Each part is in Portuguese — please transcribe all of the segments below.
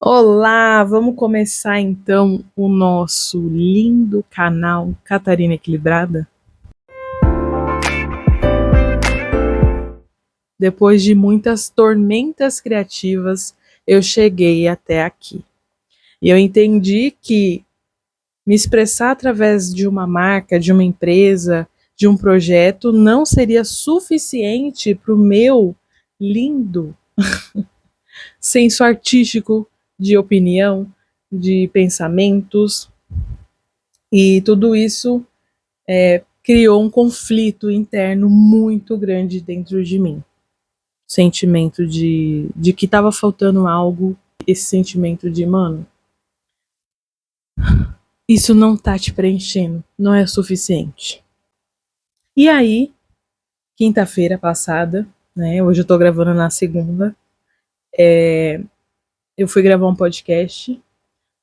Olá, vamos começar então o nosso lindo canal Catarina Equilibrada? Depois de muitas tormentas criativas, eu cheguei até aqui. E eu entendi que me expressar através de uma marca, de uma empresa, de um projeto, não seria suficiente para o meu lindo senso artístico de opinião, de pensamentos, e tudo isso criou um conflito interno muito grande dentro de mim. Sentimento de que estava faltando algo, esse sentimento de, mano, isso não tá te preenchendo, não é suficiente. E aí, quinta-feira passada, né, hoje eu tô gravando na segunda, eu fui gravar um podcast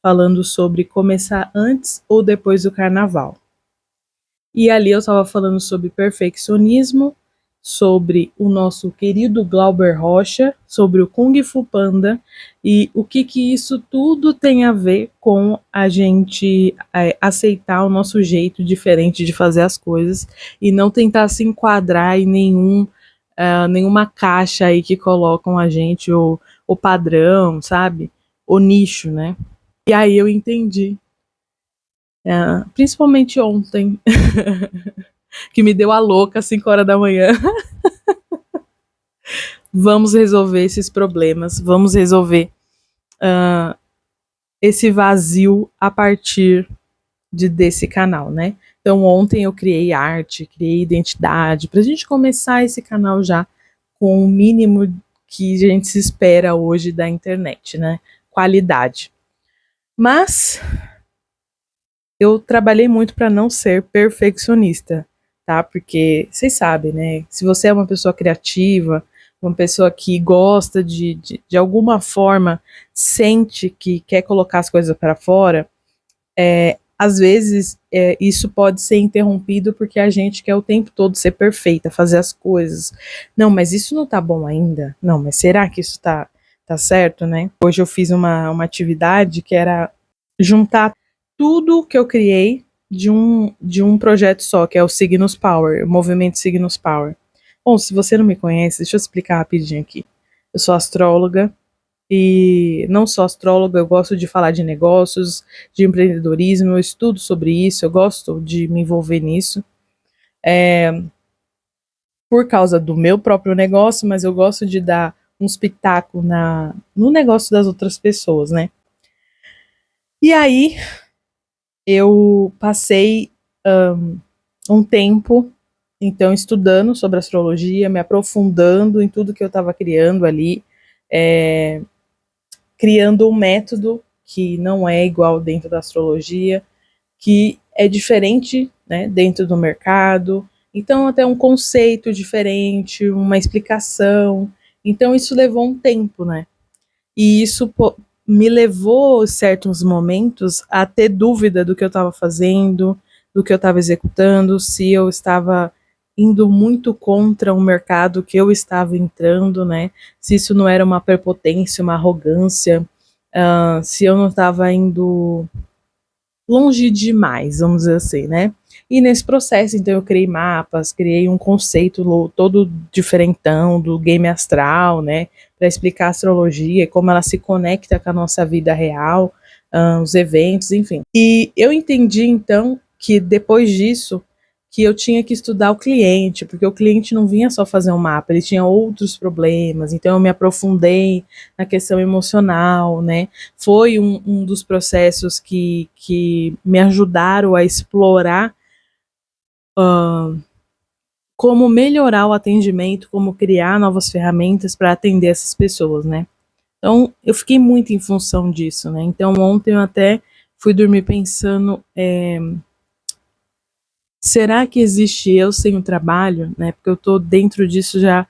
falando sobre começar antes ou depois do carnaval. E ali eu estava falando sobre perfeccionismo, sobre o nosso querido Glauber Rocha, sobre o Kung Fu Panda e o que isso tudo tem a ver com a gente aceitar o nosso jeito diferente de fazer as coisas e não tentar se enquadrar em nenhuma caixa aí que colocam a gente, o padrão, sabe? O nicho, né? E aí eu entendi, principalmente ontem, que me deu a louca às 5 horas da manhã. Vamos resolver esses problemas, vamos resolver esse vazio a partir desse canal, né? Então ontem eu criei arte, criei identidade, pra gente começar esse canal já com o mínimo que a gente se espera hoje da internet, né? Qualidade. Mas eu trabalhei muito para não ser perfeccionista, tá? Porque vocês sabem, né? Se você é uma pessoa criativa, uma pessoa que gosta de alguma forma, sente que quer colocar as coisas para fora, às vezes isso pode ser interrompido porque a gente quer o tempo todo ser perfeita, fazer as coisas. Não, mas isso não tá bom ainda. Não, mas será que isso tá certo, né? Hoje eu fiz uma atividade que era juntar tudo que eu criei de um projeto só, que é o Signos Power, o movimento Signos Power. Bom, se você não me conhece, deixa eu explicar rapidinho aqui. Eu sou astróloga e não só astróloga, eu gosto de falar de negócios, de empreendedorismo, eu estudo sobre isso, eu gosto de me envolver nisso. Por causa do meu próprio negócio, mas eu gosto de dar um espetáculo no negócio das outras pessoas, né? E aí, eu passei um tempo, então, estudando sobre astrologia, me aprofundando em tudo que eu estava criando ali, criando um método que não é igual dentro da astrologia, que é diferente, né, dentro do mercado. Então, até um conceito diferente, uma explicação. Então, isso levou um tempo, né? E isso me levou, em certos momentos, a ter dúvida do que eu estava fazendo, do que eu estava executando, se eu estava indo muito contra o mercado que eu estava entrando, né? Se isso não era uma prepotência, uma arrogância, se eu não estava indo longe demais, vamos dizer assim, né? E nesse processo, então, eu criei mapas, criei um conceito todo diferentão do game astral, né? Para explicar a astrologia e como ela se conecta com a nossa vida real, os eventos, enfim. E eu entendi, então, que depois disso, que eu tinha que estudar o cliente, porque o cliente não vinha só fazer um mapa, ele tinha outros problemas, então eu me aprofundei na questão emocional, né? Foi um dos processos que me ajudaram a explorar como melhorar o atendimento, como criar novas ferramentas para atender essas pessoas, né? Então, eu fiquei muito em função disso, né? Então, ontem eu até fui dormir pensando, será que existe eu sem o trabalho, né? Porque eu estou dentro disso já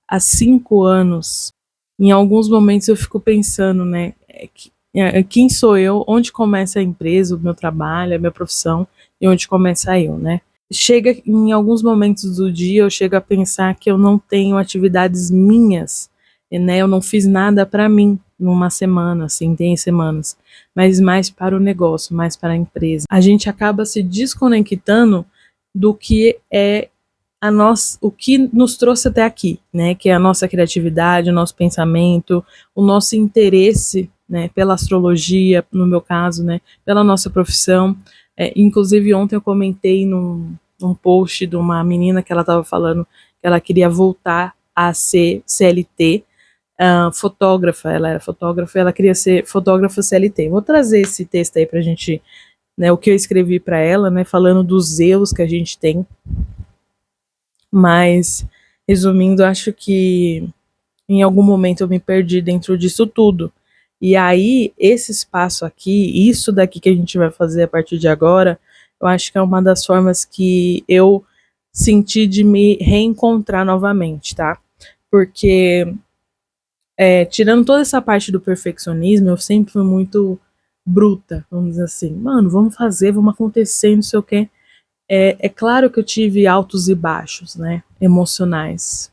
há 5 anos. Em alguns momentos eu fico pensando, né? Quem sou eu? Onde começa a empresa, o meu trabalho, a minha profissão e onde começa eu, né? Chega em alguns momentos do dia, eu chego a pensar que eu não tenho atividades minhas, né? Eu não fiz nada para mim, numa semana, assim, tem semanas, mas mais para o negócio, mais para a empresa. A gente acaba se desconectando do que é o que nos trouxe até aqui, né? Que é a nossa criatividade, o nosso pensamento, o nosso interesse, né? Pela astrologia, no meu caso, né? Pela nossa profissão. Inclusive ontem eu comentei num post de uma menina que ela estava falando que ela queria voltar a ser CLT, fotógrafa, ela era fotógrafa, ela queria ser fotógrafa CLT. Vou trazer esse texto aí pra gente, né, o que eu escrevi para ela, né, falando dos erros que a gente tem. Mas, resumindo, acho que em algum momento eu me perdi dentro disso tudo. E aí, esse espaço aqui, isso daqui que a gente vai fazer a partir de agora, eu acho que é uma das formas que eu senti de me reencontrar novamente, tá? Porque, tirando toda essa parte do perfeccionismo, eu sempre fui muito bruta, vamos dizer assim. Mano, vamos fazer, vamos acontecer, não sei o quê. É claro que eu tive altos e baixos, né? Emocionais.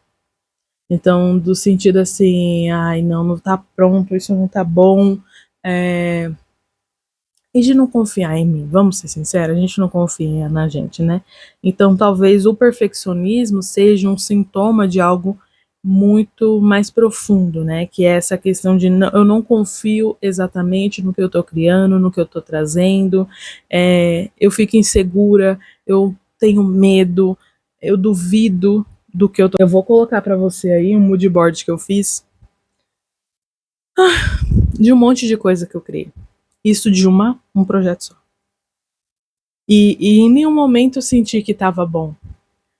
Então, do sentido assim, ai, não tá pronto, isso não tá bom. E de não confiar em mim, vamos ser sinceros, a gente não confia na gente, né? Então, talvez o perfeccionismo seja um sintoma de algo muito mais profundo, né? Que é essa questão de eu não confio exatamente no que eu tô criando, no que eu tô trazendo, eu fico insegura, eu tenho medo, eu duvido do que eu tô. Eu vou colocar para você aí um mood board que eu fiz de um monte de coisa que eu criei. Isso de um projeto só. E em nenhum momento eu senti que tava bom.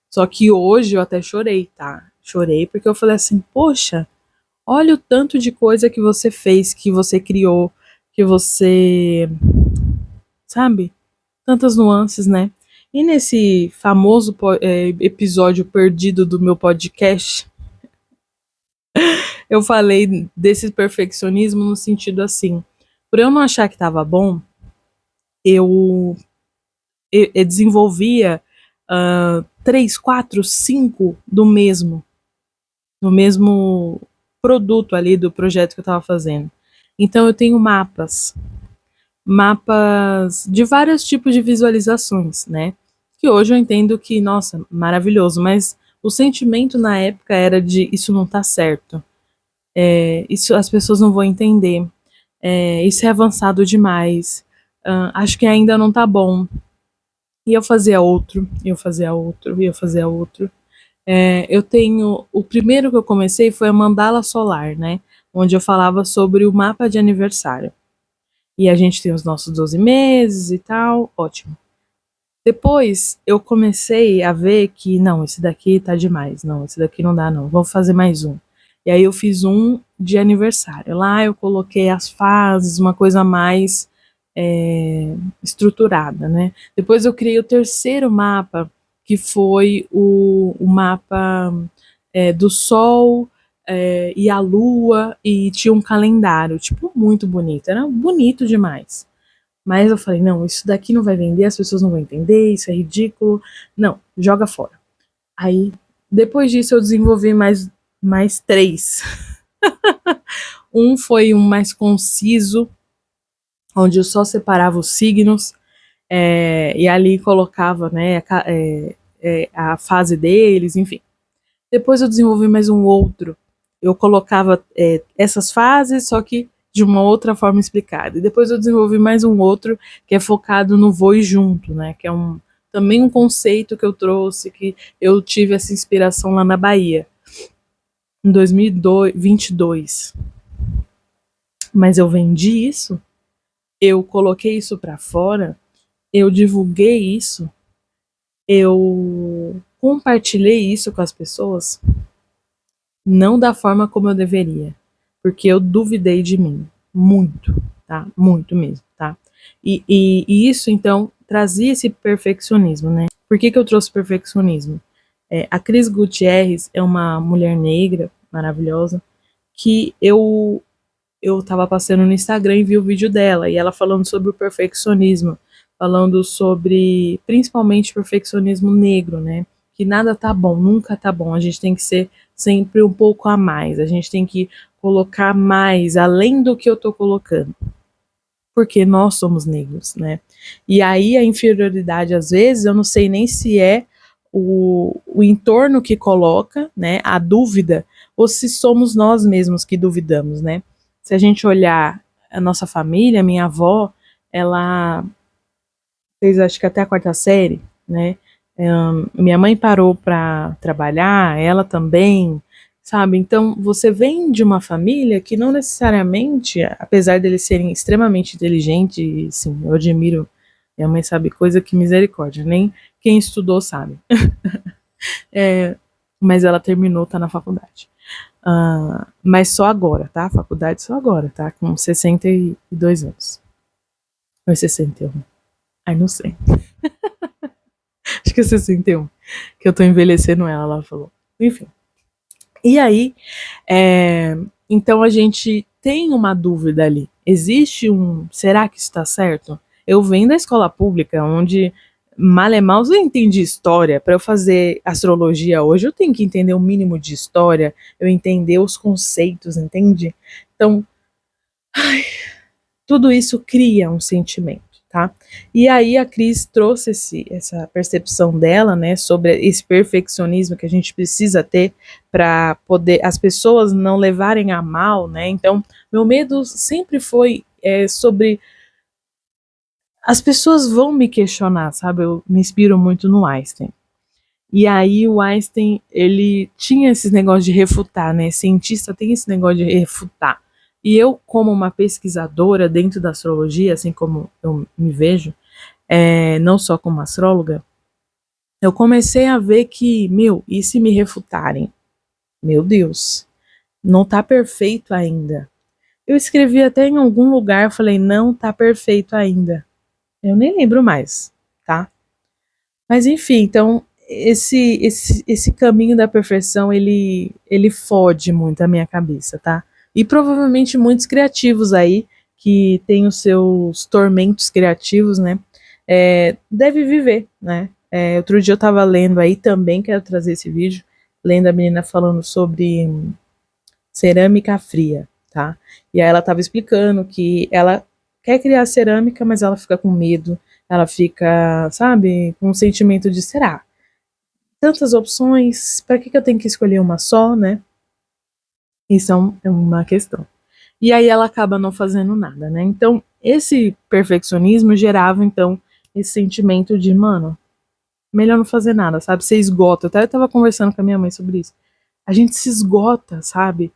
Só que hoje eu até chorei, tá? Chorei porque eu falei assim, poxa, olha o tanto de coisa que você fez, que você criou, que você, sabe? Tantas nuances, né? E nesse famoso episódio perdido do meu podcast, eu falei desse perfeccionismo no sentido assim, por eu não achar que tava bom, eu desenvolvia 3, 4, 5 do mesmo produto ali do projeto que eu estava fazendo. Então eu tenho mapas de vários tipos de visualizações, né? Que hoje eu entendo que, nossa, maravilhoso, mas o sentimento na época era de isso não tá certo, isso as pessoas não vão entender, isso é avançado demais, acho que ainda não tá bom. E eu fazia outro, e eu fazia outro, e eu fazia outro. Eu tenho. O primeiro que eu comecei foi a Mandala Solar, né? Onde eu falava sobre o mapa de aniversário. E a gente tem os nossos 12 meses e tal, ótimo. Depois eu comecei a ver que, não, esse daqui tá demais, não, esse daqui não dá, não, vou fazer mais um. E aí eu fiz um de aniversário. Lá eu coloquei as fases, uma coisa mais estruturada, né? Depois eu criei o terceiro mapa, que foi o mapa do Sol e a Lua, e tinha um calendário, tipo, muito bonito, era bonito demais. Mas eu falei, não, isso daqui não vai vender, as pessoas não vão entender, isso é ridículo, não, joga fora. Aí, depois disso, eu desenvolvi mais 3. Um foi um mais conciso, onde eu só separava os signos, e ali colocava, né, a fase deles, enfim. Depois eu desenvolvi mais um outro. Eu colocava essas fases, só que de uma outra forma explicada. E depois eu desenvolvi mais um outro que é focado no Voe Junto, né? Que é também um conceito que eu trouxe, que eu tive essa inspiração lá na Bahia, em 2022. Mas eu vendi isso, eu coloquei isso para fora, eu divulguei isso, eu compartilhei isso com as pessoas, não da forma como eu deveria, porque eu duvidei de mim, muito, tá? Muito mesmo, tá? E isso, então, trazia esse perfeccionismo, né? Por que eu trouxe perfeccionismo? A Cris Gutierrez é uma mulher negra, maravilhosa, que eu tava passando no Instagram e vi o vídeo dela, e ela falando sobre o perfeccionismo, falando sobre, principalmente, perfeccionismo negro, né? Que nada tá bom, nunca tá bom, a gente tem que ser sempre um pouco a mais, a gente tem que colocar mais, além do que eu tô colocando. Porque nós somos negros, né? E aí a inferioridade, às vezes, eu não sei nem se é o entorno que coloca, né, a dúvida, ou se somos nós mesmos que duvidamos, né? Se a gente olhar a nossa família, minha avó, ela fez acho que até a quarta série, né? Minha mãe parou para trabalhar, ela também, sabe? Então você vem de uma família que não necessariamente, apesar deles serem extremamente inteligentes, sim, eu admiro. Minha mãe sabe coisa que misericórdia, nem quem estudou sabe. Mas ela terminou, tá na faculdade. Mas só agora, tá? Faculdade só agora, tá? Com 62 anos. Ou 61. Ai, não sei. Acho que é 61. Que eu tô envelhecendo ela falou. Enfim. E aí, então a gente tem uma dúvida ali. Existe será que está certo? Eu venho da escola pública, onde mal é mal eu entendi história. Para eu fazer astrologia hoje, eu tenho que entender o mínimo de história, eu entender os conceitos, entende? Então, tudo isso cria um sentimento, tá? E aí a Cris trouxe essa percepção dela, né, sobre esse perfeccionismo que a gente precisa ter para poder as pessoas não levarem a mal, né? Então, meu medo sempre foi sobre as pessoas vão me questionar, sabe? Eu me inspiro muito no Einstein. E aí o Einstein, ele tinha esse negócio de refutar, né? Cientista tem esse negócio de refutar. E eu, como uma pesquisadora dentro da astrologia, assim como eu me vejo, não só como astróloga, eu comecei a ver que, e se me refutarem? Meu Deus, não tá perfeito ainda. Eu escrevi até em algum lugar, eu falei, não tá perfeito ainda. Eu nem lembro mais, tá? Mas enfim, então esse caminho da perfeição ele fode muito a minha cabeça, tá? E provavelmente muitos criativos aí que têm os seus tormentos criativos, né? Deve viver, né? Outro dia eu tava lendo aí também, quero trazer esse vídeo, lendo a menina falando sobre cerâmica fria, tá? E aí ela tava explicando que ela quer criar cerâmica, mas ela fica com medo, ela fica, sabe, com um sentimento de será? Tantas opções, para que eu tenho que escolher uma só, né? Isso é uma questão. E aí ela acaba não fazendo nada, né? Então, esse perfeccionismo gerava, então, esse sentimento de, mano, melhor não fazer nada, sabe? Você esgota. Eu até tava conversando com a minha mãe sobre isso. A gente se esgota, sabe?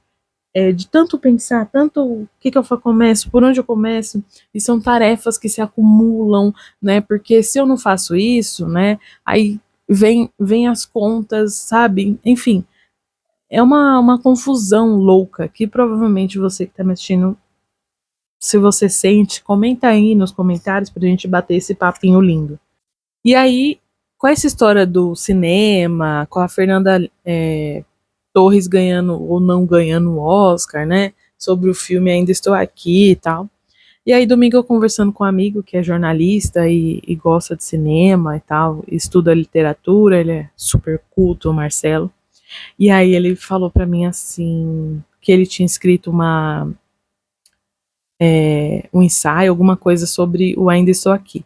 De tanto pensar, tanto o que eu começo, por onde eu começo, e são tarefas que se acumulam, né? Porque se eu não faço isso, né? Aí vem as contas, sabe? Enfim, é uma confusão louca que provavelmente você que está me assistindo, se você sente, comenta aí nos comentários pra gente bater esse papinho lindo. E aí, com essa história do cinema, com a Fernanda Torres ganhando ou não ganhando o Oscar, né? Sobre o filme Ainda Estou Aqui e tal. E aí, domingo, eu conversando com um amigo que é jornalista e gosta de cinema e tal, estuda literatura, ele é super culto, o Marcelo. E aí, ele falou pra mim assim: que ele tinha escrito um ensaio, alguma coisa sobre o Ainda Estou Aqui.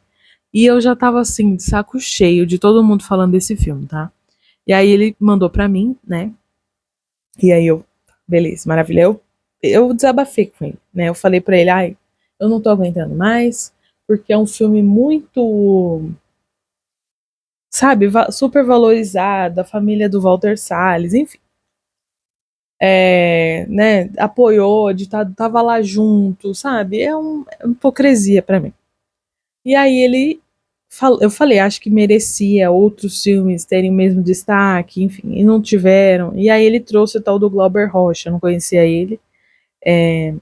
E eu já tava assim, de saco cheio de todo mundo falando desse filme, tá? E aí, ele mandou pra mim, né? E aí beleza, maravilha. Eu desabafei com ele, né? Eu falei pra ele, ai, eu não tô aguentando mais, porque é um filme muito, sabe, super valorizado, a família do Walter Salles, enfim. Né, apoiou, tava lá junto, sabe? É uma hipocrisia pra mim. E aí eu falei, acho que merecia outros filmes terem o mesmo destaque, enfim, e não tiveram. E aí ele trouxe o tal do Glauber Rocha, eu não conhecia ele. E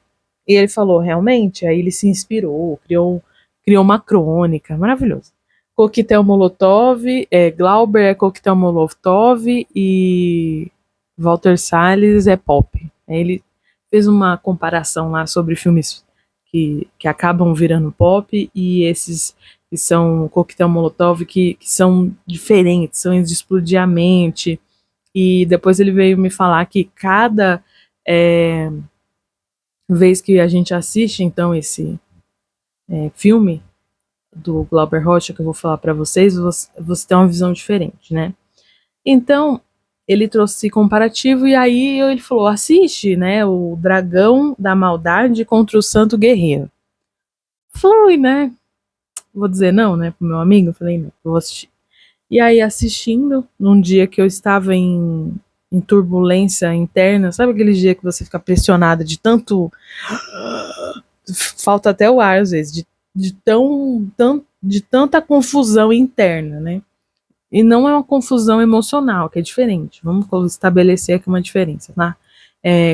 ele falou, realmente, aí ele se inspirou, criou uma crônica, maravilhoso. Coquetel Molotov, Glauber é Coquetel Molotov e Walter Salles é pop. Aí ele fez uma comparação lá sobre filmes que acabam virando pop e esses que são Coquetel Molotov que são diferentes, são de explodir a mente. E depois ele veio me falar que cada vez que a gente assiste, então, esse filme do Glauber Rocha, que eu vou falar para vocês, você tem uma visão diferente, né? Então, ele trouxe esse comparativo e aí ele falou, assiste, né, o Dragão da Maldade contra o Santo Guerreiro. Fui, né? Vou dizer não, né, pro meu amigo, eu falei, não, eu vou assistir. E aí, assistindo, num dia que eu estava em turbulência interna, sabe aquele dia que você fica pressionada de tanto. Falta até o ar, às vezes, de tanta confusão interna, né? E não é uma confusão emocional, que é diferente. Vamos estabelecer aqui uma diferença, tá?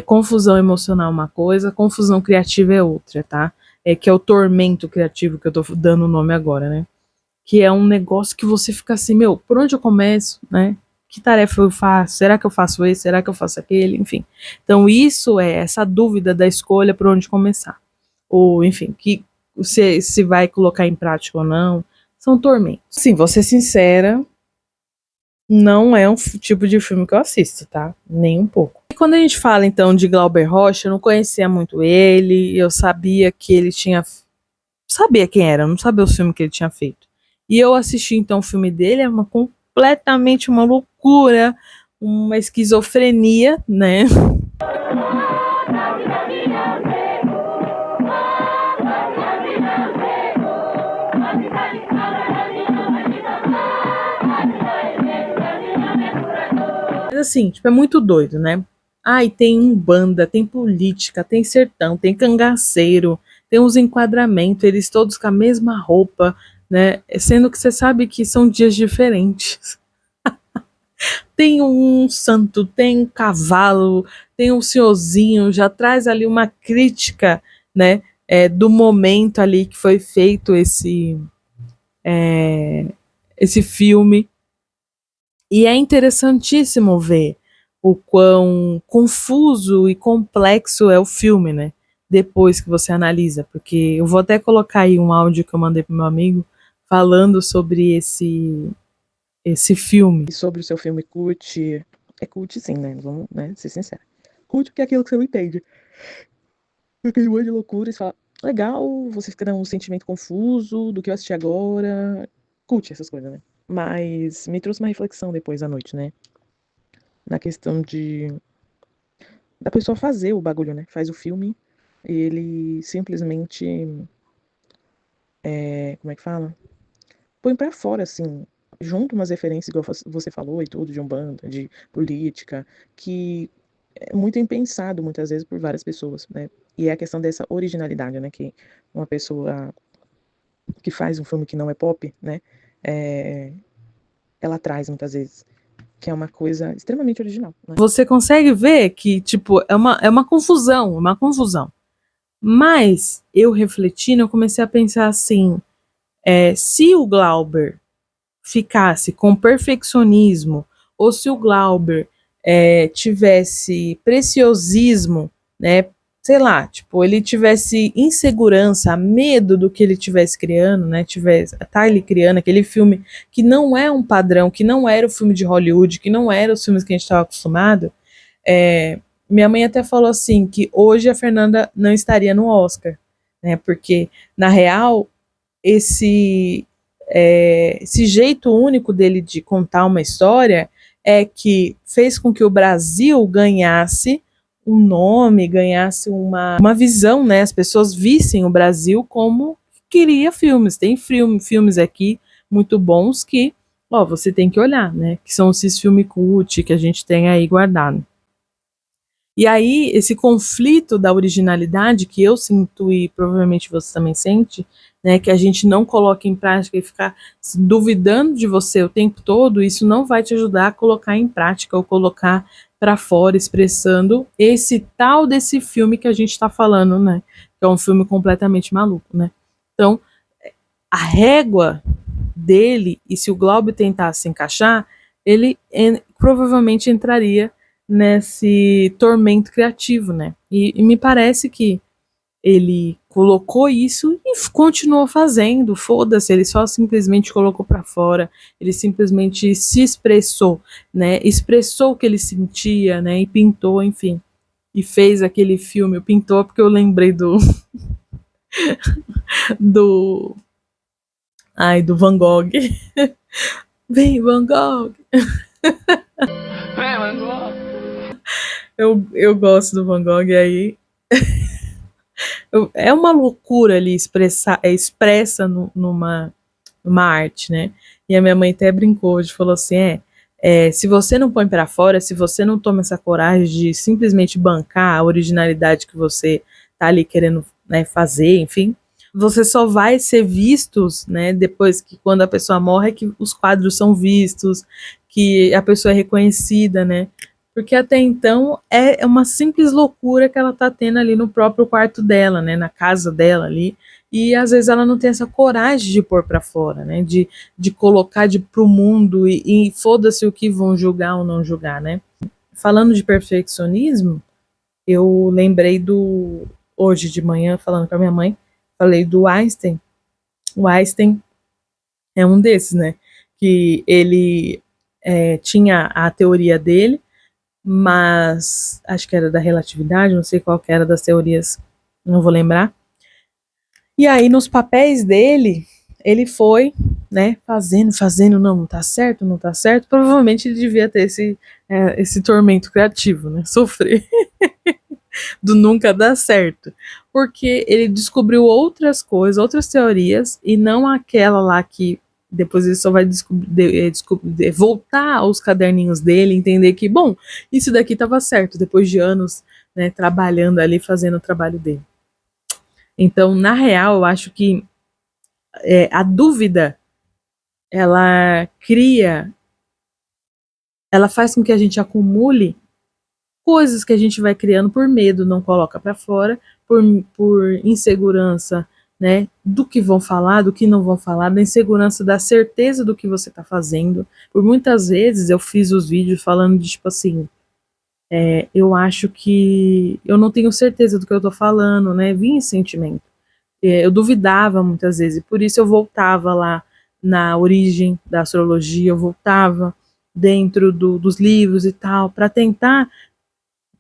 Confusão emocional é uma coisa, confusão criativa é outra, tá? Que é o tormento criativo que eu tô dando o nome agora, né? Que é um negócio que você fica assim, meu, por onde eu começo, né? Que tarefa eu faço? Será que eu faço esse? Será que eu faço aquele? Enfim. Então, isso é essa dúvida da escolha por onde começar. Ou, enfim, que se vai colocar em prática ou não. São tormentos. Sim, vou ser sincera, não é um tipo de filme que eu assisto, tá? Nem um pouco. E quando a gente fala, então, de Glauber Rocha, eu não conhecia muito ele, eu sabia que ele tinha... Sabia quem era, não sabia o filme que ele tinha feito. E eu assisti, então, o filme dele, é completamente uma loucura, uma esquizofrenia, né? Mas assim, tipo, é muito doido, né? Ai, tem umbanda, tem política, tem sertão, tem cangaceiro, tem os enquadramentos, eles todos com a mesma roupa, né? Sendo que você sabe que são dias diferentes. Tem um santo, tem um cavalo, tem um senhorzinho, já traz ali uma crítica, né? Do momento ali que foi feito esse filme. E é interessantíssimo ver o quão confuso e complexo é o filme, né? Depois que você analisa, porque eu vou até colocar aí um áudio que eu mandei pro meu amigo falando sobre esse filme. E sobre o seu filme cult, é cult sim, né? Vamos, né, ser sinceros. Cult porque é aquilo que você não entende. Aquele monte de loucura, você fala, legal, você fica num sentimento confuso do que eu assisti agora. Cult essas coisas, né? Mas me trouxe uma reflexão depois à noite, né? Na questão da pessoa fazer o bagulho, né? Faz o filme e ele simplesmente, como é que fala? Põe pra fora, assim, junto umas referências, igual você falou e tudo, de Umbanda, de política, que é muito impensado muitas vezes por várias pessoas, né? E é a questão dessa originalidade, né? Que uma pessoa que faz um filme que não é pop, né? É, ela traz muitas vezes, que é uma coisa extremamente original, né? Você consegue ver que, tipo, é uma confusão, é uma confusão. Mas eu refletindo, eu comecei a pensar assim: se o Glauber ficasse com perfeccionismo, ou se o Glauber tivesse preciosismo, né? Sei lá, tipo, ele tivesse insegurança, medo do que ele tivesse criando, né? Tá ele criando aquele filme que não é um padrão, que não era o filme de Hollywood, que não era os filmes que a gente estava acostumado. Minha mãe até falou assim que hoje a Fernanda não estaria no Oscar, né? Porque na real esse jeito único dele de contar uma história é que fez com que o Brasil ganhasse um nome, ganhasse uma visão, né? As pessoas vissem o Brasil como queria filmes. Tem filmes aqui muito bons que, ó, você tem que olhar, né? Que são esses filmes cult que a gente tem aí guardado. E aí, esse conflito da originalidade que eu sinto e provavelmente você também sente, né, que a gente não coloca em prática e ficar duvidando de você o tempo todo, isso não vai te ajudar a colocar em prática ou colocar para fora, expressando esse tal desse filme que a gente está falando, né, que é um filme completamente maluco, né. Então, a régua dele, e se o Glaube tentasse se encaixar, ele provavelmente entraria nesse tormento criativo, né? E me parece que ele colocou isso e continuou fazendo, foda-se, ele só simplesmente colocou para fora, ele simplesmente se expressou, né? Expressou o que ele sentia, né? E pintou, enfim. e fez aquele filme, pintou, porque eu lembrei do, do Van Gogh. Vem, Van Gogh. Vem, Van Gogh. Eu gosto do Van Gogh, e aí é uma loucura ali expressa numa arte, né? E a minha mãe até brincou, hoje falou assim, se você não põe pra fora, se você não toma essa coragem de simplesmente bancar a originalidade que você tá ali querendo, né, fazer, enfim, você só vai ser vistos, né, depois que quando a pessoa morre, que os quadros são vistos, que a pessoa é reconhecida, né? Porque até então é uma simples loucura que ela tá tendo ali no próprio quarto dela, né, na casa dela ali, e às vezes ela não tem essa coragem de pôr para fora, né, de colocar pro mundo e foda-se o que vão julgar ou não julgar, né. Falando de perfeccionismo, eu lembrei hoje de manhã, falando com a minha mãe, falei do Einstein. O Einstein é um desses, né, que ele tinha a teoria dele, mas acho que era da relatividade, não sei qual que era das teorias, não vou lembrar. E aí, nos papéis dele, ele foi, né, fazendo, não tá certo, não tá certo. Provavelmente ele devia ter esse tormento criativo, né, sofrer do nunca dar certo. Porque ele descobriu outras coisas, outras teorias, e não aquela lá que depois ele só vai voltar aos caderninhos dele, entender que, bom, isso daqui estava certo, depois de anos, né, trabalhando ali, fazendo o trabalho dele. Então, na real, eu acho que a dúvida, ela faz com que a gente acumule coisas que a gente vai criando por medo, não coloca para fora, por insegurança, né, do que vão falar, do que não vão falar, da insegurança da certeza do que você está fazendo. Por muitas vezes eu fiz os vídeos falando de tipo assim, eu acho que eu não tenho certeza do que eu tô falando, né, vinha esse sentimento. Eu duvidava muitas vezes, e por isso eu voltava lá na origem da astrologia, eu voltava dentro dos livros e tal,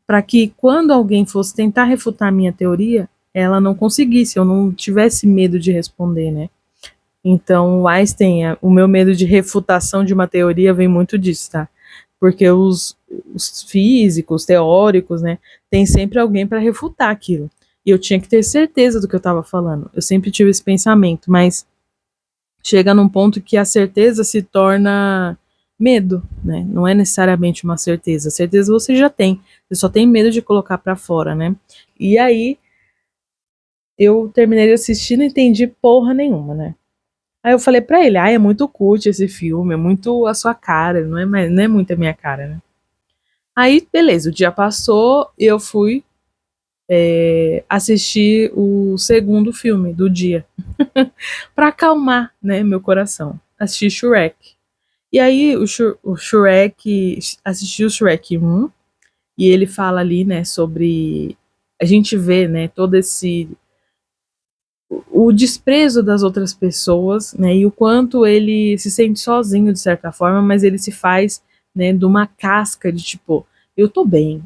para que quando alguém fosse tentar refutar a minha teoria, ela não conseguisse, eu não tivesse medo de responder, né? Então, o Einstein, o meu medo de refutação de uma teoria vem muito disso, tá? Porque os físicos, teóricos, né, tem sempre alguém para refutar aquilo. E eu tinha que ter certeza do que eu estava falando. Eu sempre tive esse pensamento, mas chega num ponto que a certeza se torna medo, né? Não é necessariamente uma certeza. A certeza você já tem, você só tem medo de colocar para fora, né? E aí eu terminei de assistir e não entendi porra nenhuma, né? Aí eu falei pra ele, é muito cult esse filme, é muito a sua cara, não é muito a minha cara, né? Aí, beleza, o dia passou, eu fui assistir o segundo filme do dia. Pra acalmar, né, meu coração. Assisti Shrek. E aí o Shrek, assisti o Shrek 1, e ele fala ali, né, sobre a gente vê, né, todo esse o desprezo das outras pessoas, né, e o quanto ele se sente sozinho de certa forma, mas ele se faz, né, de uma casca de tipo, eu tô bem,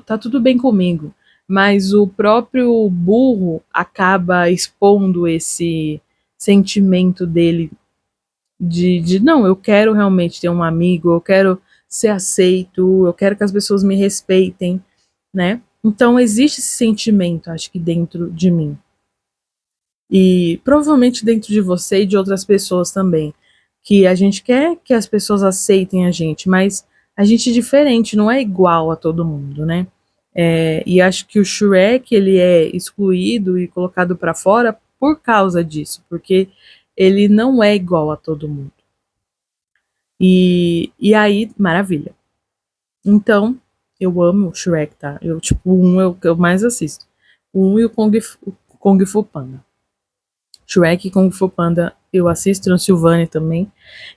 tá tudo bem comigo, mas o próprio burro acaba expondo esse sentimento dele de não, eu quero realmente ter um amigo, eu quero ser aceito, eu quero que as pessoas me respeitem, né? Então existe esse sentimento, acho que dentro de mim. E provavelmente dentro de você e de outras pessoas também. Que a gente quer que as pessoas aceitem a gente, mas a gente é diferente, não é igual a todo mundo, né? E acho que o Shrek ele é excluído e colocado para fora por causa disso, porque ele não é igual a todo mundo. E aí, maravilha. Então, eu amo o Shrek, tá? Tipo, o 1 é o que eu mais assisto. O 1 e o Kung Fu Panda. Shrek e Kung Fu Panda eu assisto, Transilvânia também.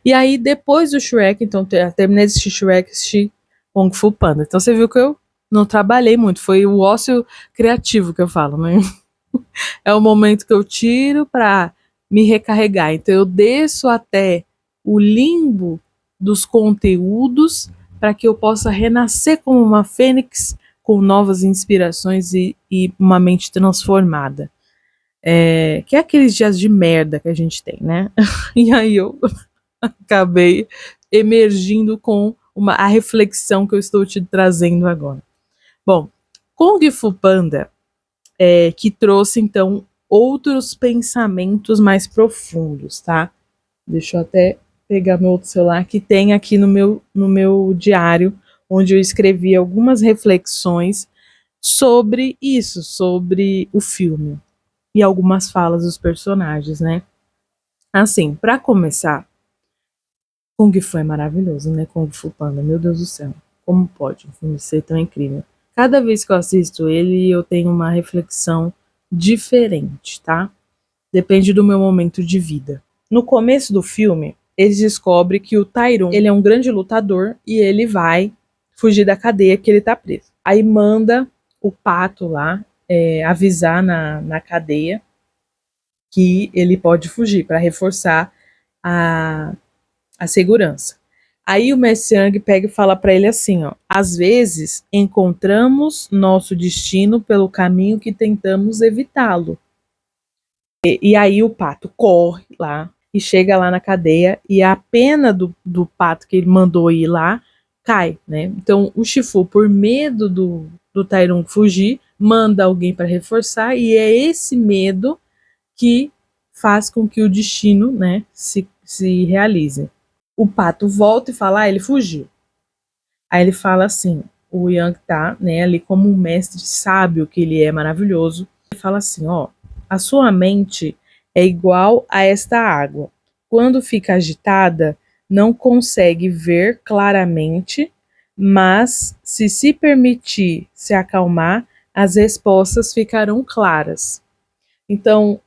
E aí, depois do Shrek, então, terminei de assistir Shrek, assisti Kung Fu Panda. Então, você viu que eu não trabalhei muito, foi o ócio criativo que eu falo, né? É o momento que eu tiro para me recarregar. Então, eu desço até o limbo dos conteúdos para que eu possa renascer como uma fênix com novas inspirações e uma mente transformada. Que é aqueles dias de merda que a gente tem, né? E aí eu acabei emergindo com a reflexão que eu estou te trazendo agora. Bom, Kung Fu Panda que trouxe, então, outros pensamentos mais profundos, tá? Deixa eu até pegar meu outro celular, que tem aqui no meu diário, onde eu escrevi algumas reflexões sobre isso, sobre o filme. E algumas falas dos personagens, né? Assim, para começar, Kung Fu é maravilhoso, né? Kung Fu Panda, meu Deus do céu. Como pode um filme ser tão incrível? Cada vez que eu assisto ele, eu tenho uma reflexão diferente, tá? Depende do meu momento de vida. No começo do filme, eles descobrem que o Tyrone, ele é um grande lutador e ele vai fugir da cadeia que ele tá preso. Aí manda o Pato lá avisar na cadeia que ele pode fugir para reforçar a segurança. Aí o Messi Yang pega e fala para ele assim, ó: às vezes encontramos nosso destino pelo caminho que tentamos evitá-lo. E aí o Pato corre lá e chega lá na cadeia e a pena do Pato que ele mandou ir lá cai, né? Então o Shifu, por medo do Tyrone fugir, manda alguém para reforçar e é esse medo que faz com que o destino, né, se realize. O Pato volta e fala, ele fugiu. Aí ele fala assim, o Yang tá, né, ali como um mestre sábio que ele é maravilhoso. Ele fala assim, ó, a sua mente é igual a esta água. Quando fica agitada, não consegue ver claramente, mas se permitir se acalmar, as respostas ficarão claras. Então,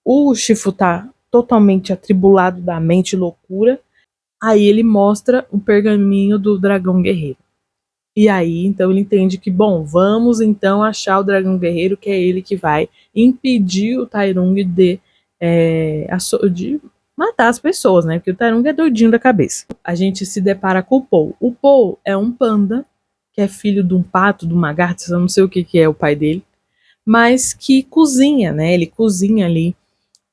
o Shifu tá totalmente atribulado da mente, loucura. Aí ele mostra o pergaminho do dragão guerreiro. E aí, então, ele entende que, bom, vamos então achar o dragão guerreiro, que é ele que vai impedir o Tyrone de matar as pessoas, né? Porque o Tyrone é doidinho da cabeça. A gente se depara com o Paul. O Paul é um panda, que é filho de um pato, de uma lagarto, eu não sei o que é o pai dele, mas que cozinha, né? Ele cozinha ali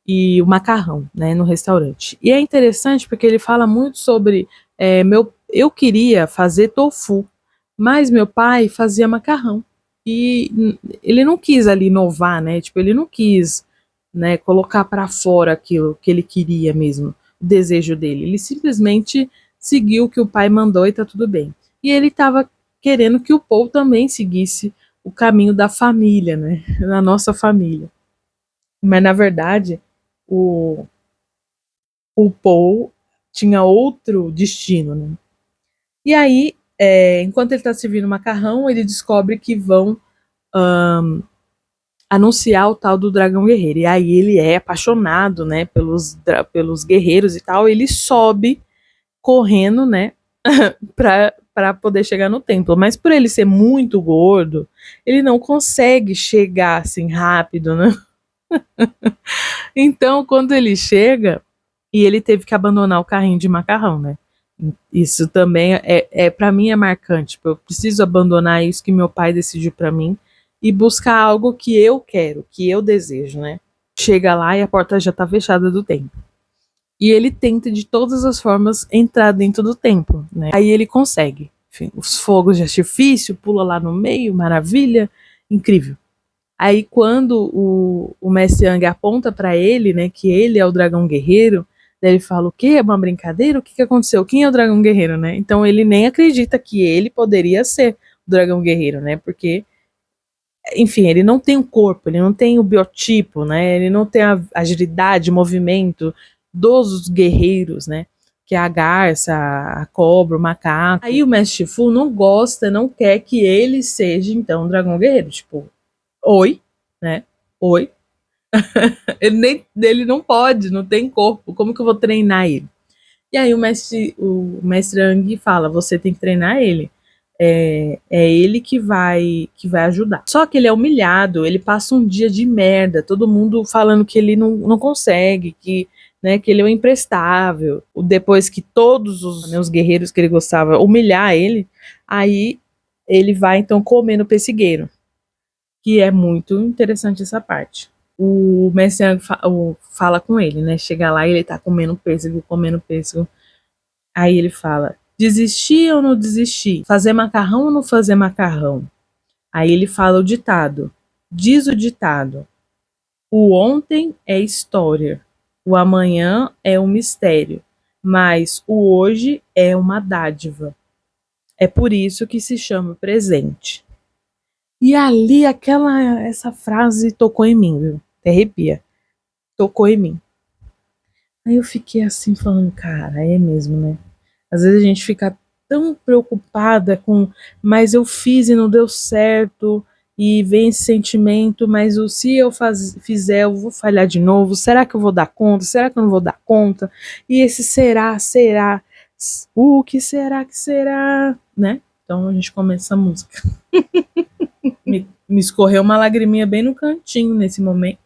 e o macarrão, né, no restaurante. E é interessante porque ele fala muito sobre eu queria fazer tofu, mas meu pai fazia macarrão e ele não quis ali inovar, né? Tipo, ele não quis, né, colocar para fora aquilo que ele queria mesmo, o desejo dele. Ele simplesmente seguiu o que o pai mandou e tá tudo bem. E ele estava querendo que o Paul também seguisse o caminho da família, né, da nossa família. Mas na verdade o Paul tinha outro destino, né? E aí, enquanto ele está servindo macarrão, ele descobre que vão anunciar o tal do dragão guerreiro. E aí ele é apaixonado, né, pelos guerreiros e tal. Ele sobe correndo, né, para poder chegar no templo. Mas por ele ser muito gordo, ele não consegue chegar assim rápido, né? Então, quando ele chega, e ele teve que abandonar o carrinho de macarrão, né? Isso também para mim é marcante. Tipo, eu preciso abandonar isso que meu pai decidiu para mim e buscar algo que eu quero, que eu desejo, né? Chega lá e a porta já tá fechada do templo. E ele tenta de todas as formas entrar dentro do templo, né? Aí ele consegue. Enfim, os fogos de artifício, pula lá no meio, maravilha, incrível. Aí quando o Messi Yang aponta para ele, né, que ele é o dragão guerreiro, daí ele fala, o quê? É uma brincadeira? O que aconteceu? Quem é o dragão guerreiro, né? Então ele nem acredita que ele poderia ser o dragão guerreiro, né? Porque, enfim, ele não tem o corpo, ele não tem o biotipo, né? Ele não tem a agilidade, movimento dos guerreiros, né? Que é a garça, a cobra, o macaco. Aí o Mestre Shifu não gosta, não quer que ele seja, então, o dragão guerreiro. Tipo, oi, né? Oi. Ele não pode, não tem corpo. Como que eu vou treinar ele? E aí o mestre Ang fala, você tem que treinar ele. É ele que vai ajudar. Só que ele é humilhado, ele passa um dia de merda, todo mundo falando que ele não consegue, que ele é um imprestável. Depois que todos os guerreiros que ele gostava humilhar ele, aí ele vai então comer no pessigueiro, que é muito interessante essa parte. O mestre Yang fala com ele, né? Chega lá e ele tá comendo pêssego. Aí ele fala: desistir ou não desistir? Fazer macarrão ou não fazer macarrão? Aí ele fala o ditado. Diz o ditado: o ontem é história, o amanhã é um mistério, mas o hoje é uma dádiva. É por isso que se chama presente. E ali essa frase tocou em mim, viu? Até arrepia. Tocou em mim. Aí eu fiquei assim falando, cara, é mesmo, né? Às vezes a gente fica tão preocupada com, mas eu fiz e não deu certo, e vem esse sentimento, mas se eu fizer, eu vou falhar de novo. Será que eu vou dar conta? Será que eu não vou dar conta? E esse será, o que será, né? Então a gente começa a música. Me escorreu uma lagriminha bem no cantinho nesse momento.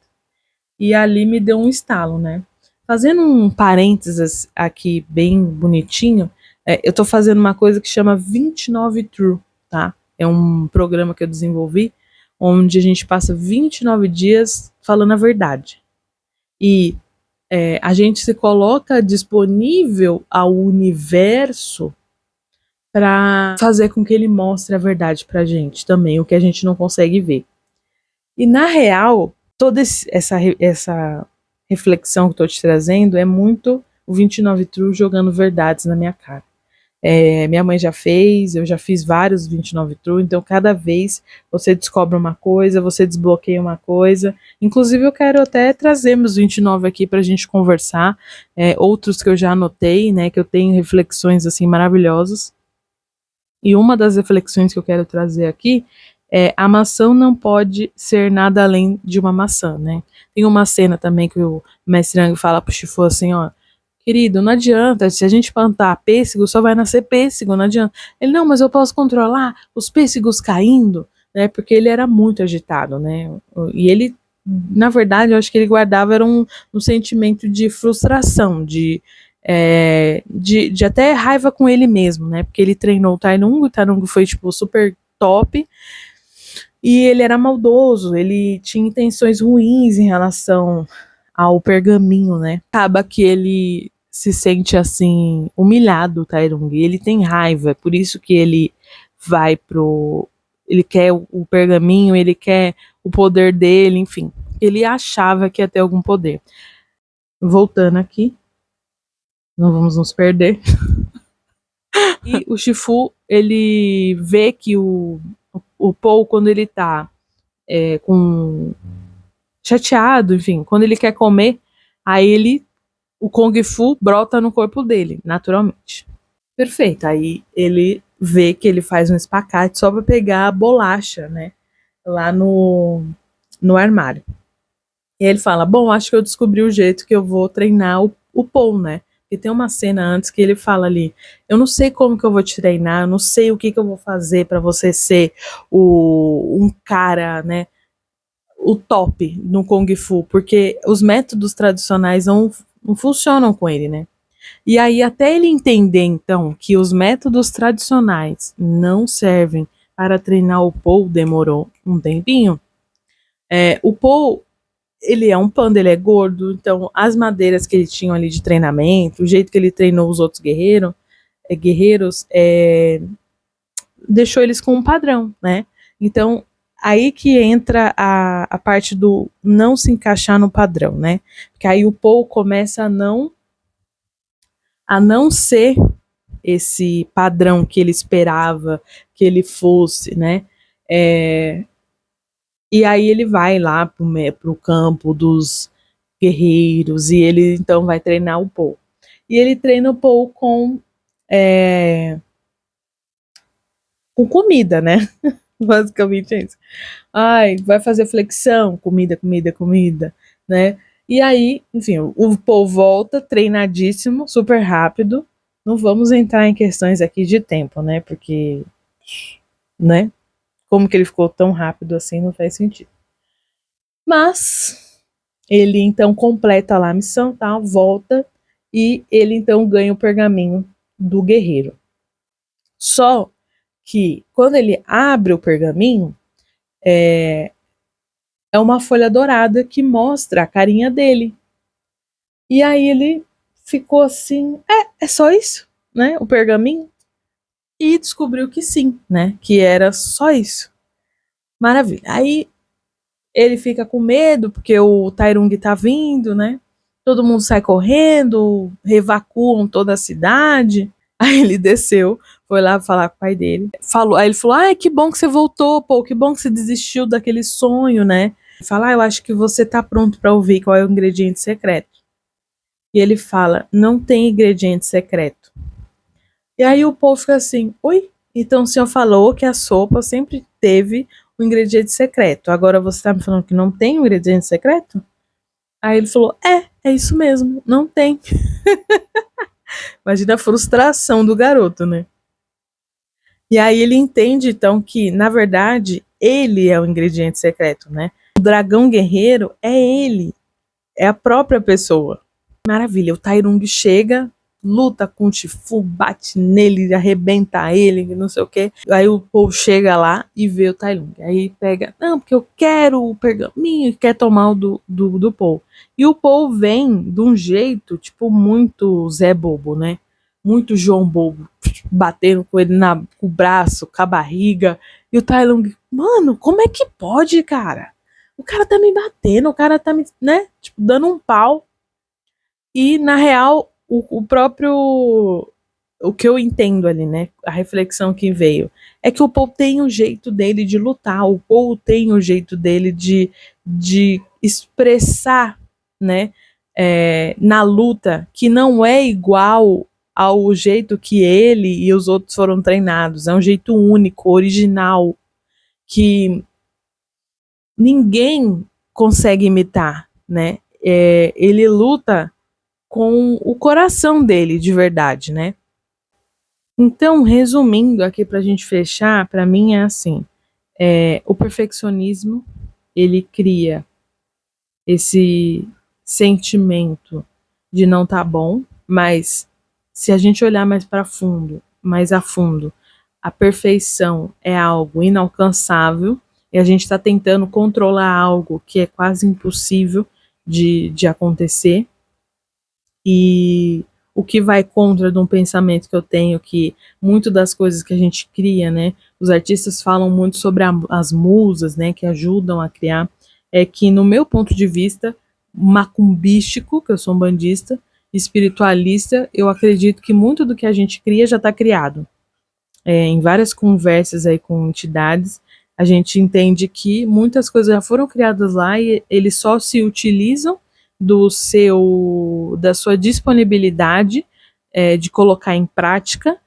E ali me deu um estalo, né? Fazendo um parênteses aqui bem bonitinho, eu tô fazendo uma coisa que chama 29 True, tá? É um programa que eu desenvolvi, onde a gente passa 29 dias falando a verdade. E a gente se coloca disponível ao universo para fazer com que ele mostre a verdade pra gente também, o que a gente não consegue ver. E na real, toda essa reflexão que eu tô te trazendo é muito o 29 True jogando verdades na minha cara. Minha mãe já fez, eu já fiz vários 29 True, então cada vez você descobre uma coisa, você desbloqueia uma coisa. Inclusive eu quero até trazer meus 29 aqui pra gente conversar, outros que eu já anotei, né, que eu tenho reflexões assim maravilhosas. E uma das reflexões que eu quero trazer aqui é: a maçã não pode ser nada além de uma maçã, né? Tem uma cena também que o mestre Yang fala pro Shifu assim, ó: querido, não adianta, se a gente plantar pêssego, só vai nascer pêssego, não adianta. Ele: não, mas eu posso controlar os pêssegos caindo, né? Porque ele era muito agitado, né? E ele, na verdade, eu acho que ele guardava era um sentimento de frustração, de até raiva com ele mesmo, né? Porque ele treinou o Tairungo foi, tipo, super top, e ele era maldoso, ele tinha intenções ruins em relação ao pergaminho, né? Acaba que ele se sente, assim, humilhado, o Tairung, e ele tem raiva, é por isso que ele vai pro... Ele quer o pergaminho, ele quer o poder dele, enfim. Ele achava que ia ter algum poder. Voltando aqui, não vamos nos perder. E o Shifu, ele vê que o Paul, quando ele tá chateado, enfim, quando ele quer comer, aí o Kung Fu brota no corpo dele, naturalmente. Perfeito, aí ele vê que ele faz um espacate só pra pegar a bolacha, né, lá no armário. E ele fala: bom, acho que eu descobri o jeito que eu vou treinar o Paul, né? Porque tem uma cena antes que ele fala ali: eu não sei como que eu vou te treinar, eu não sei o que eu vou fazer para você ser um cara, né? O top no Kung Fu, porque os métodos tradicionais não funcionam com ele, né? E aí, até ele entender, então, que os métodos tradicionais não servem para treinar o Paul, demorou um tempinho. O Paul, ele é um panda, ele é gordo, então as madeiras que ele tinha ali de treinamento, o jeito que ele treinou os outros guerreiros, deixou eles com um padrão, né? Então, aí que entra a parte do não se encaixar no padrão, né? Porque aí o Paul começa a não ser esse padrão que ele esperava que ele fosse, né? E aí ele vai lá pro campo dos guerreiros e ele então vai treinar o Paul. E ele treina o Paul com comida, né? Basicamente é isso. Ai, vai fazer flexão, comida, né? E aí, enfim, o Paul volta treinadíssimo, super rápido. Não vamos entrar em questões aqui de tempo, né? Porque, né? Como que ele ficou tão rápido assim não faz sentido. Mas ele então completa lá a missão, tá? Volta e ele então ganha o pergaminho do guerreiro. Só que quando ele abre o pergaminho, é uma folha dourada que mostra a carinha dele. E aí ele ficou assim, é só isso, né? O pergaminho. E descobriu que sim, né? Que era só isso. Maravilha. Aí ele fica com medo, porque o Tairung tá vindo, né? Todo mundo sai correndo, evacuam toda a cidade. Aí ele desceu, foi lá falar com o pai dele. Aí ele falou: "Ai, que bom que você voltou, pô, que bom que você desistiu daquele sonho, né?" Fala: "Eu acho que você tá pronto para ouvir qual é o ingrediente secreto." E ele fala: "Não tem ingrediente secreto." E aí o povo fica assim: "Oi? Então o senhor falou que a sopa sempre teve um ingrediente secreto. Agora você tá me falando que não tem um ingrediente secreto?" Aí ele falou: é isso mesmo, não tem." Imagina a frustração do garoto, né? E aí ele entende, então, que, na verdade, ele é o ingrediente secreto, né? O dragão guerreiro é ele, é a própria pessoa. Maravilha, o Tairung chega, luta com o Tiefu, bate nele, arrebenta ele, não sei o quê. Aí o Paul chega lá e vê o Tairung. Aí pega, não, porque eu quero o pergaminho e quer tomar o do Paul. E o Paul vem de um jeito, tipo, muito Zé Bobo, né? Muito João Bobo, batendo com ele com o braço, com a barriga. E o Tairung, mano, como é que pode, cara? O cara tá me batendo, o cara tá me, né? Tipo, dando um pau. E, na real, o próprio. O que eu entendo ali, né? A reflexão que veio. É que o Paul tem o jeito dele de lutar. O Paul tem o jeito dele de expressar, né? Na luta, que não é igual ao jeito que ele e os outros foram treinados. É um jeito único, original, que ninguém consegue imitar, né? Ele luta com o coração dele de verdade, né? Então, resumindo aqui pra gente fechar, pra mim é assim, o perfeccionismo, ele cria esse sentimento de não tá bom, mas se a gente olhar mais a fundo, a perfeição é algo inalcançável e a gente está tentando controlar algo que é quase impossível de acontecer. E o que vai contra de um pensamento que eu tenho, que muito das coisas que a gente cria, né? Os artistas falam muito sobre as musas, né? Que ajudam a criar. É que, no meu ponto de vista, macumbístico, que eu sou um bandista, espiritualista, eu acredito que muito do que a gente cria já está criado. Em várias conversas aí com entidades, a gente entende que muitas coisas já foram criadas lá e eles só se utilizam da sua disponibilidade de colocar em prática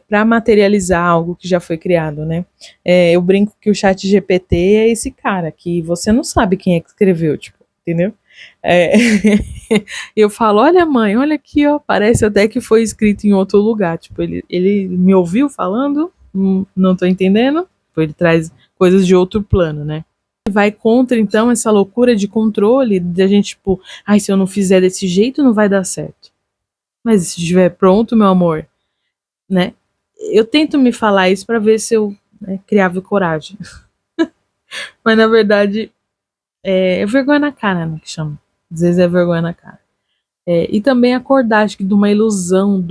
para materializar algo que já foi criado, né? Eu brinco que o chat GPT é esse cara que você não sabe quem é que escreveu, tipo, entendeu? É, eu falo, olha mãe, olha aqui, ó, parece até que foi escrito em outro lugar. Tipo, ele me ouviu falando, não tô entendendo. Ele traz coisas de outro plano, né? Vai contra, então, essa loucura de controle, de a gente, tipo, ai, se eu não fizer desse jeito, não vai dar certo. Mas se estiver pronto, meu amor, né? Eu tento me falar isso para ver se eu criava coragem. Mas, na verdade, é vergonha na cara, né, que chama. Às vezes é vergonha na cara. E também acordar, acho que de uma ilusão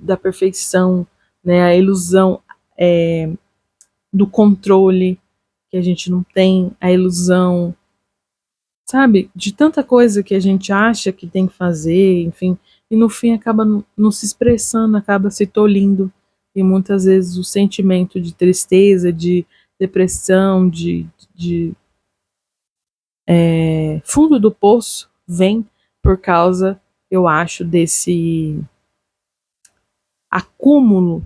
da perfeição, né? A ilusão do controle que a gente não tem, a ilusão, sabe, de tanta coisa que a gente acha que tem que fazer, enfim, e no fim acaba não se expressando, acaba se tolindo. E muitas vezes o sentimento de tristeza, de depressão, de fundo do poço vem por causa, eu acho, desse acúmulo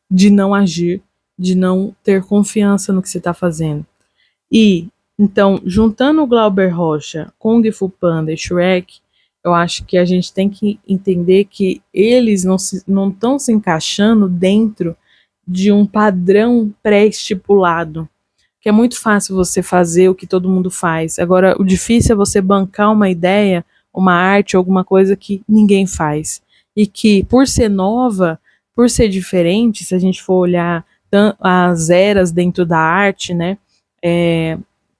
de não agir, de não ter confiança no que você está fazendo. E, então, juntando o Glauber Rocha, Kung Fu Panda e Shrek, eu acho que a gente tem que entender que eles não estão se encaixando dentro de um padrão pré-estipulado. Que é muito fácil você fazer o que todo mundo faz. Agora, o difícil é você bancar uma ideia, uma arte, alguma coisa que ninguém faz. E que, por ser nova, por ser diferente, se a gente for olhar as eras dentro da arte, né?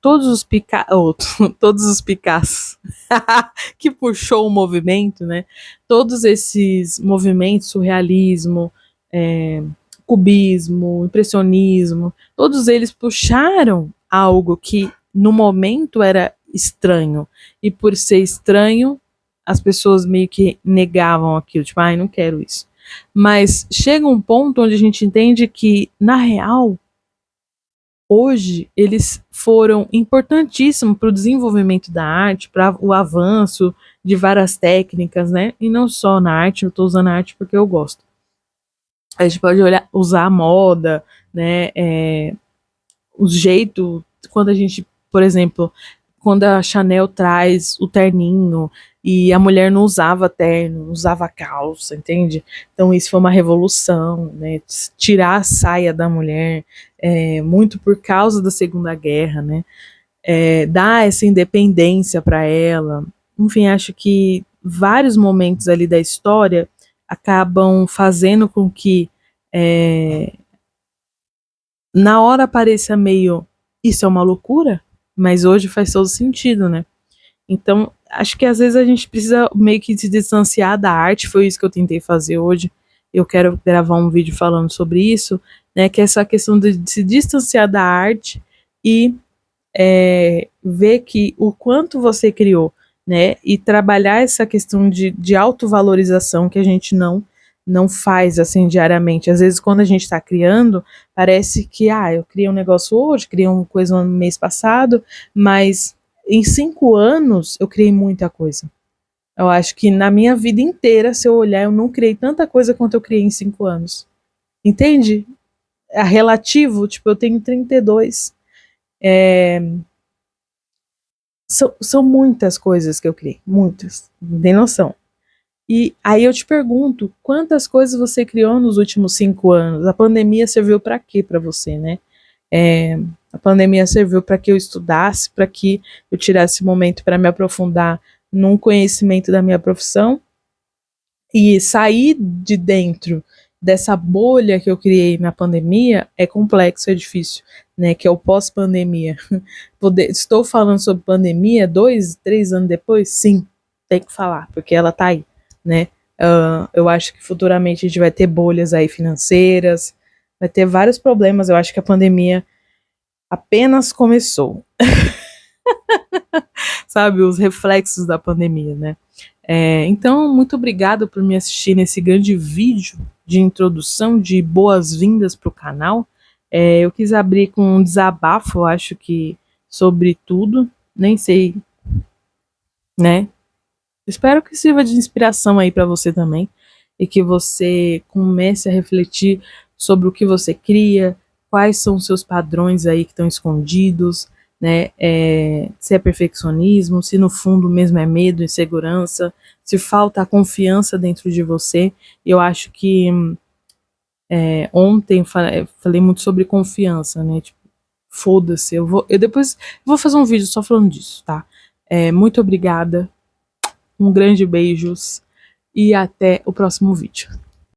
Todos os todos os Picassos que puxou o movimento, né? Todos esses movimentos, surrealismo, cubismo, impressionismo, todos eles puxaram algo que no momento era estranho, e por ser estranho, as pessoas meio que negavam aquilo, tipo, ai, não quero isso. Mas chega um ponto onde a gente entende que, na real, hoje eles foram importantíssimos para o desenvolvimento da arte, para o avanço de várias técnicas, né? E não só na arte, eu estou usando a arte porque eu gosto. A gente pode usar a moda, né? O jeito, quando a gente, por exemplo, quando a Chanel traz o terninho e a mulher não usava terno, não usava calça, entende? Então isso foi uma revolução, né? Tirar a saia da mulher, muito por causa da Segunda Guerra, né? Dar essa independência para ela. Enfim, acho que vários momentos ali da história acabam fazendo com que na hora pareça meio, isso é uma loucura, mas hoje faz todo sentido, né? Então, acho que às vezes a gente precisa meio que se distanciar da arte, foi isso que eu tentei fazer hoje. Eu quero gravar um vídeo falando sobre isso, né? Que é essa questão de se distanciar da arte e ver que o quanto você criou, né? E trabalhar essa questão de autovalorização que a gente não faz assim diariamente. Às vezes, quando a gente está criando, parece que eu criei um negócio hoje, criei uma coisa no mês passado, mas em 5 anos eu criei muita coisa. Eu acho que na minha vida inteira, se eu olhar, eu não criei tanta coisa quanto eu criei em 5 anos. Entende? É relativo, tipo, eu tenho 32. São muitas coisas que eu criei, muitas, não tem noção. E aí eu te pergunto, quantas coisas você criou nos últimos 5 anos? A pandemia serviu para quê para você, né? A pandemia serviu para que eu estudasse, para que eu tirasse momento para me aprofundar num conhecimento da minha profissão e sair de dentro dessa bolha que eu criei na pandemia é complexo, é difícil, né? Que é o pós-pandemia. Estou falando sobre pandemia 2, 3 anos depois? Sim, tem que falar, porque ela tá aí, né? Eu acho que futuramente a gente vai ter bolhas aí financeiras, vai ter vários problemas. Eu acho que a pandemia apenas começou. Sabe, os reflexos da pandemia, né? Então, muito obrigado por me assistir nesse grande vídeo de introdução, de boas-vindas para o canal. Eu quis abrir com um desabafo, acho que sobre tudo, nem sei, né? Espero que sirva de inspiração aí para você também e que você comece a refletir sobre o que você cria, quais são os seus padrões aí que estão escondidos, né? Se é perfeccionismo, se no fundo mesmo é medo, insegurança, se falta a confiança dentro de você. Eu acho que ontem falei muito sobre confiança, né? Tipo, foda-se, eu depois vou fazer um vídeo só falando disso, tá? Muito obrigada, um grande beijos e até o próximo vídeo.